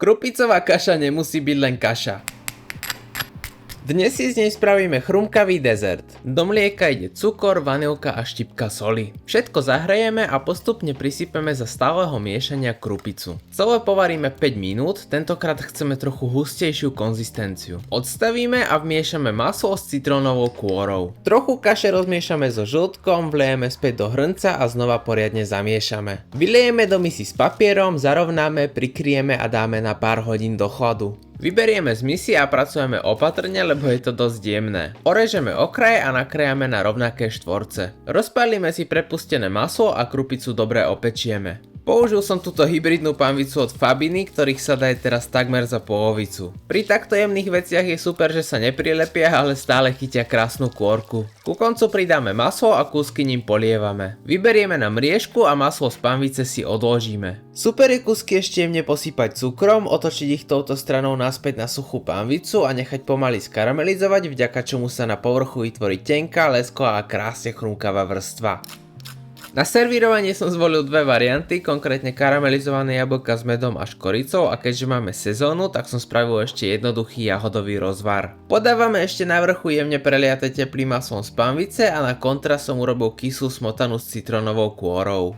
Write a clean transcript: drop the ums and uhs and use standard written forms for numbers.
Krupicová kaša nemusí byť len kaša. Dnes si z nej spravíme chrumkavý dezert. Do mlieka ide cukor, vanilka a štipka soli. Všetko zahrejeme a postupne prisypeme za stáleho miešania krupicu. Celé povaríme 5 minút, tentokrát chceme trochu hustejšiu konzistenciu. Odstavíme a vmiešame maslo s citrónovou kôrou. Trochu kaše rozmiešame so žltkom, vlejeme späť do hrnca a znova poriadne zamiešame. Vylejeme do misy s papierom, zarovnáme, prikryjeme a dáme na pár hodín do chladu. Vyberieme z misy a pracujeme opatrne, lebo je to dosť jemné. Orežeme okraje a nakrájame na rovnaké štvorce. Rozpálime si prepustené maslo a krupicu dobre opečieme. Použil som túto hybridnú panvicu od Fabiny, ktorých sa dá teraz takmer za polovicu. Pri takto jemných veciach je super, že sa neprilepia, ale stále chytia krásnu kôrku. Ku koncu pridáme maslo a kúsky ním polievame. Vyberieme na mriežku a maslo z panvice si odložíme. Super je kúsky ešte jemne posypať cukrom, otočiť ich touto stranou naspäť na suchú panvicu a nechať pomaly skaramelizovať, vďaka čomu sa na povrchu vytvorí tenká, lesklá a krásne chrumkavá vrstva. Na servírovanie som zvolil dve varianty, konkrétne karamelizované jablka s medom a škoricou, a keďže máme sezónu, tak som spravil ešte jednoduchý jahodový rozvar. Podávame ešte na vrchu jemne preliaté teplým maslom z panvice a na kontrast som urobil kyslú smotanu s citrónovou kôrou.